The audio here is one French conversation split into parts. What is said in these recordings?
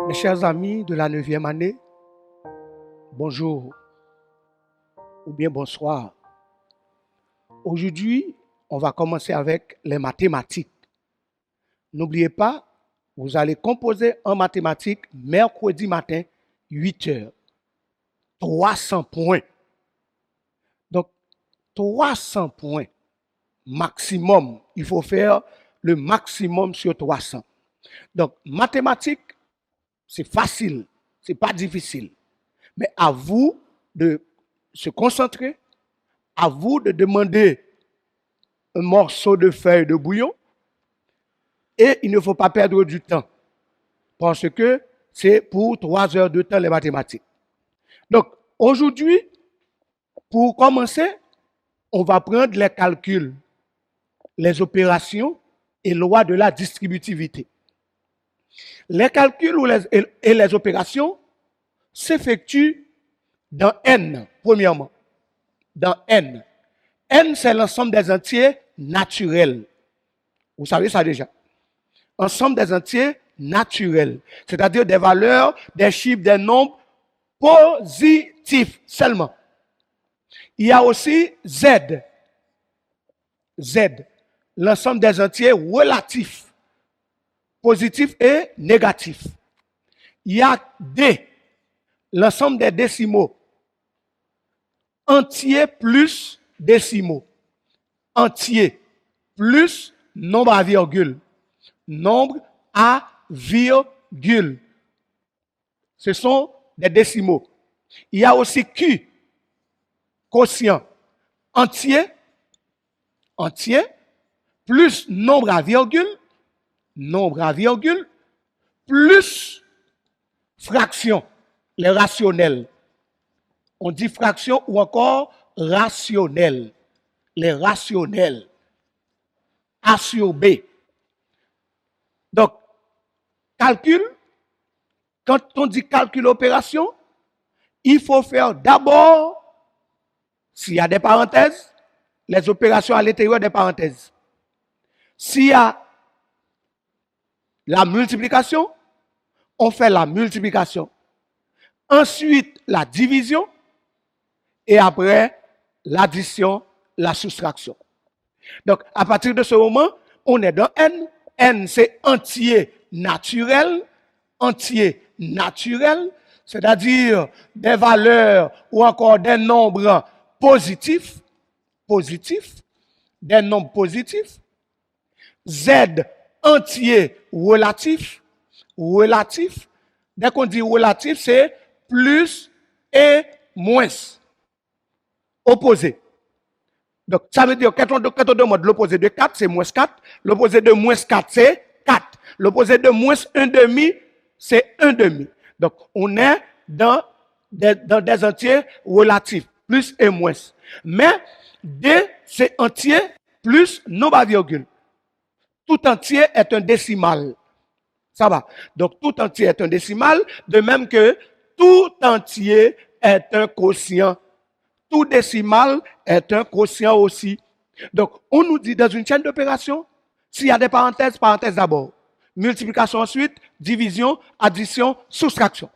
Mes chers amis de la 9e année, bonjour ou bien bonsoir. Aujourd'hui, on va commencer avec les mathématiques. N'oubliez pas, vous allez composer en mathématiques mercredi matin, 8 heures. 300 points. Donc, 300 points maximum. Il faut faire le maximum sur 300. Donc, mathématiques, c'est facile, c'est pas difficile. Mais à vous de se concentrer, à vous de demander un morceau de feuille de bouillon et il ne faut pas perdre du temps parce que c'est pour 3 heures de temps les mathématiques. Donc, aujourd'hui, pour commencer, on va prendre les calculs, les opérations et lois de la distributivité. Les calculs et les opérations s'effectuent dans N, premièrement. Dans N. N, c'est l'ensemble des entiers naturels. Vous savez ça déjà. Ensemble des entiers naturels. C'est-à-dire des valeurs, des chiffres, des nombres positifs seulement. Il y a aussi Z. Z. L'ensemble des entiers relatifs. Positifs et négatifs. Il y a D. L'ensemble des décimaux. Entier plus décimaux. Entier plus nombre à virgule. Nombre à virgule. Ce sont des décimaux. Il y a aussi Q. Quotient. Entier. Entier plus nombre à virgule. Nombre à virgule plus fraction. Les rationnels. On dit fraction ou encore rationnel. Les rationnels. A sur B. Donc, calcul, quand on dit calcul opération, il faut faire d'abord, s'il y a des parenthèses, les opérations à l'intérieur des parenthèses. S'il y a la multiplication, on fait la multiplication. Ensuite, la division. Et après, l'addition, la soustraction. Donc, à partir de ce moment, on est dans N. N, c'est entier naturel. Entier naturel, c'est-à-dire des valeurs ou encore des nombres positifs. Positifs. Des nombres positifs. Z, entier relatif. Relatif. Dès qu'on dit relatif, c'est plus et moins. Opposé. Donc, ça veut dire que quand on demande l'opposé de 4, c'est moins 4. L'opposé de moins 4, c'est 4. L'opposé de moins 1 demi, c'est 1 demi. Donc, on est dans des entiers relatifs, plus et moins. Mais D, c'est entier plus nombre à virgule. Tout entier est un décimal. Ça va. Donc, tout entier est un décimal, de même que tout entier est un quotient. Tout décimal est un quotient aussi. Donc, on nous dit dans une chaîne d'opération, s'il y a des parenthèses, parenthèses d'abord. Multiplication ensuite, division, addition, soustraction.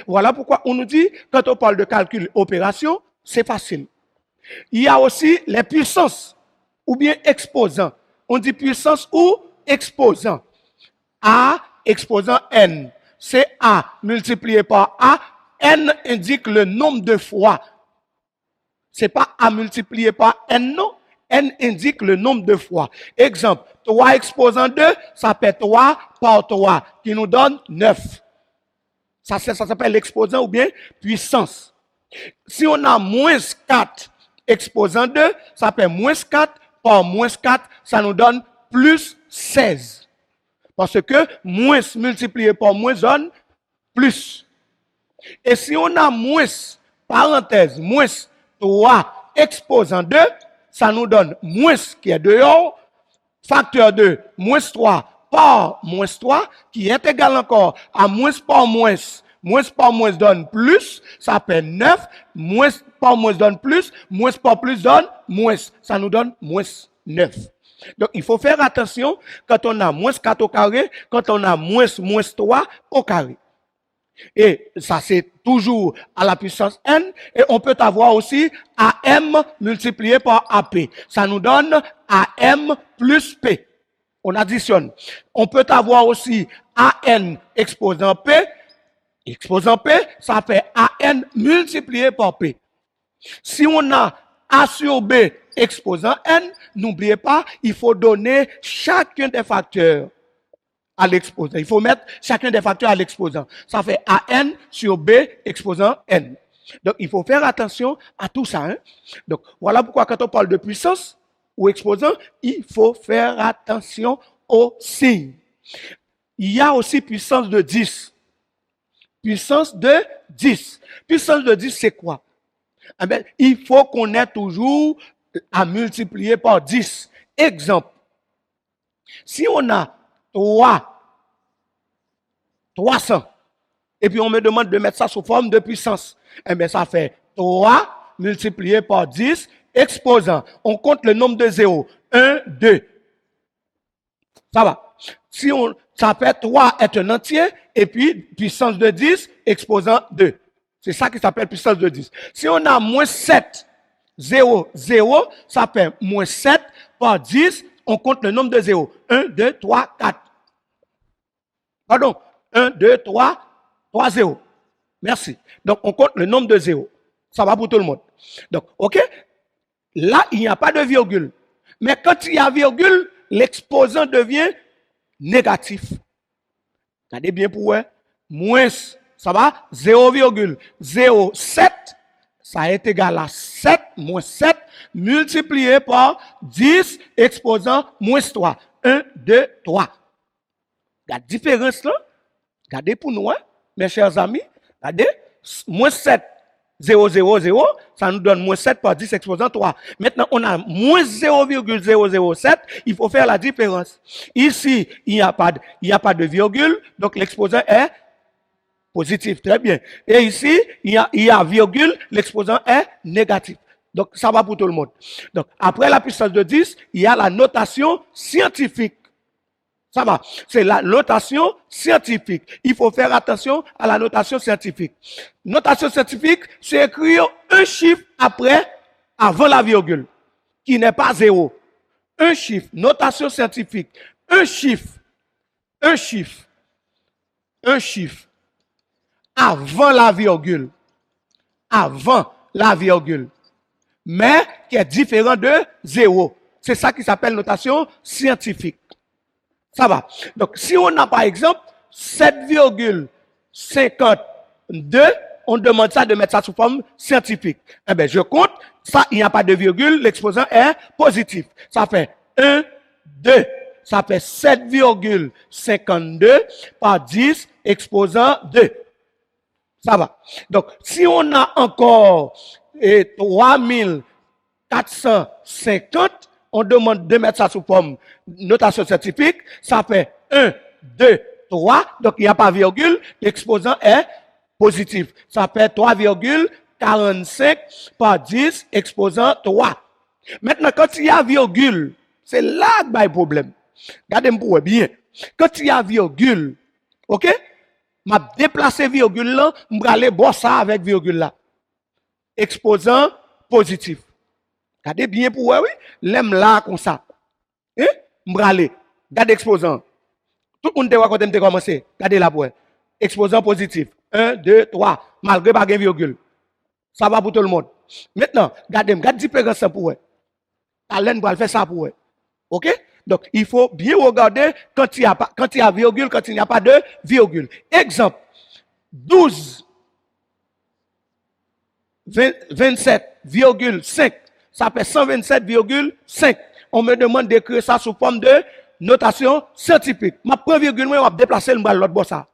Voilà pourquoi on nous dit, quand on parle de calcul opération, c'est facile. Il y a aussi les puissances, ou bien exposants. On dit puissance ou exposant. A exposant N. C'est A multiplié par A. N indique le nombre de fois. C'est pas A multiplié par N, non. N indique le nombre de fois. Exemple, 3 exposant 2, ça fait 3 par 3, qui nous donne 9. Ça s'appelle l'exposant ou bien puissance. Si on a moins 4 exposant 2, ça fait moins 4 par moins 4, ça nous donne plus 16. Parce que moins multiplié par moins donne plus. Et si on a moins, parenthèse, moins 3 exposant 2, ça nous donne moins qui est dehors, facteur 2, moins 3 par moins 3, qui est égal encore à moins par moins. Moins par moins donne plus, ça fait 9, moins par moins donne plus, moins par plus donne moins. Ça nous donne moins 9. Donc, il faut faire attention quand on a moins 4 au carré, quand on a moins 3 au carré. Et ça, c'est toujours à la puissance n. Et on peut avoir aussi AM multiplié par AP. Ça nous donne AM plus P. On additionne. On peut avoir aussi AN exposant P. Exposant P, ça fait AN multiplié par P. Si on a A sur B exposant N, n'oubliez pas, il faut donner chacun des facteurs à l'exposant. Il faut mettre chacun des facteurs à l'exposant. Ça fait AN sur B exposant N. Donc, il faut faire attention à tout ça. Hein? Donc, voilà pourquoi quand on parle de puissance ou exposant, il faut faire attention aux signes. Il y a aussi puissance de 10. Puissance de 10. Puissance de 10, c'est quoi? Eh bien, il faut qu'on ait toujours à multiplier par 10. Exemple. Si on a 300, et puis on me demande de mettre ça sous forme de puissance, eh bien, ça fait 3 multiplié par 10, exposant. On compte le nombre de zéros. 1, 2. Ça va. Si on, ça fait 3 est un entier, et puis puissance de 10, exposant 2. C'est ça qui s'appelle puissance de 10. Si on a moins 7, 0, 0, ça fait moins 7 par 10, on compte le nombre de zéros. 1, 2, 3, 4. Pardon. 1, 2, 3, 3 0. Merci. Donc, on compte le nombre de zéros. Ça va pour tout le monde. Donc, OK? Là, il n'y a pas de virgule. Mais quand il y a virgule, l'exposant devient négatif. Regardez bien pour vous. Moins, ça va? 0,07, ça est égal à 7, moins 7, multiplié par 10, exposant moins 3. 1, 2, 3. La différence là, regardez pour nous, hein, mes chers amis, regardez, moins 7, 0, 0, 0, ça nous donne moins 7 par 10 exposant 3. Maintenant, on a moins 0,007, il faut faire la différence. Ici, il n'y a pas de virgule, donc l'exposant est positif. Très bien. Et ici, il y a virgule, l'exposant est négatif. Donc, ça va pour tout le monde. Donc, après la puissance de 10, il y a la notation scientifique. Ça va. C'est la notation scientifique. Il faut faire attention à la notation scientifique. Notation scientifique, c'est écrire un chiffre avant la virgule, qui n'est pas 0. Un chiffre. Notation scientifique. Un chiffre. Avant la virgule. Avant la virgule. Mais qui est différent de 0. C'est ça qui s'appelle notation scientifique. Ça va. Donc, si on a par exemple 7,52, on demande ça de mettre ça sous forme scientifique. Eh bien, je compte, ça, il n'y a pas de virgule, l'exposant est positif. Ça fait 1, 2. Ça fait 7,52 par 10, exposant 2. Ça va. Donc, si on a encore 3450, on demande de mettre ça sous forme notation scientifique. Ça fait 1, 2, 3. Donc, il n'y a pas virgule. L'exposant est positif. Ça fait 3,45 par 10, exposant 3. Maintenant, quand il y a virgule, c'est là qu'il y a un problème. Regardez-moi bien. Quand il y a virgule, OK? M'a déplacé virgule là, m'a aller boire ça avec virgule là. Exposant positif. Regardez bien pour vous, oui. L'aime là comme ça. Hein? M'a aller. Regardez exposant. Tout le monde doit commencer. Regardez là pour vous. Exposant positif. 1, 2, 3. Malgré pas de virgule. Ça va pour tout le monde. Maintenant, regardez différence pour vous. Alain va faire ça pour vous. OK? Donc, il faut bien regarder quand il y a virgule, quand il n'y a pas de virgule. Exemple, 12, 27,5, ça fait 127,5. On me demande d'écrire ça sous forme de notation scientifique. Ma première virgule, moi, on va déplacer le bras l'autre bout ça.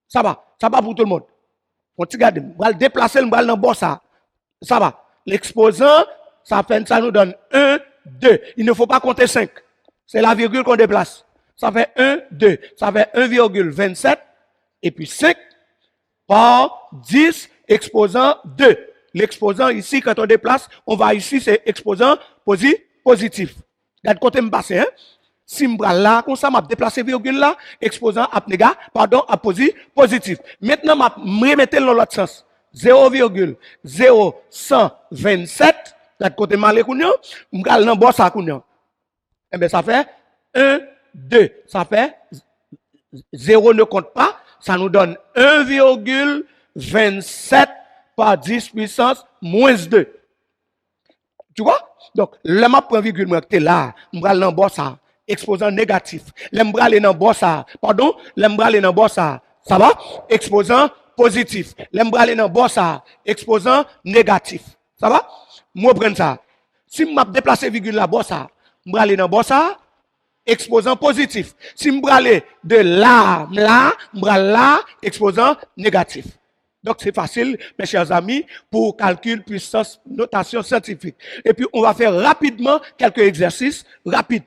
Ça va pour tout le monde. On te garde, on va déplacer le bras dans le bout ça. Ça va. L'exposant, ça nous donne 1, 2. Il ne faut pas compter 5. C'est la virgule qu'on déplace. Ça fait 1, 2. Ça fait 1,27 et puis 5 par 10 exposant 2. L'exposant ici, quand on déplace, on va ici, c'est exposant positif. Regarde côté me passer, hein? Si je là, comme ça, je déplacer virgule là, exposant à négatif, pardon, à positif. Maintenant, je remettre dans l'autre sens. 0,0127, de côté malé kounyan, je vais dans boss à kounyan. Eh bien, ça fait 1, 2. Ça fait 0 ne compte pas, ça nous donne 1,27 par 10 puissance moins 2. Tu vois? Donc, le map prend virgule, moi, que là, je vais dans boss à. Exposant négatif. L'embrale dans bossa. Pardon, l'embrale dans bossa. Ça va? Exposant positif. L'embrale dans bossa. Exposant négatif. Ça va? Moi prends ça. Si je déplace virgule la bossa, m'brale dans bossa, exposant positif. Si m'brale de là, m'brale là, exposant négatif. Donc c'est facile, mes chers amis, pour calcul, puissance, notation scientifique. Et puis on va faire rapidement quelques exercices rapides.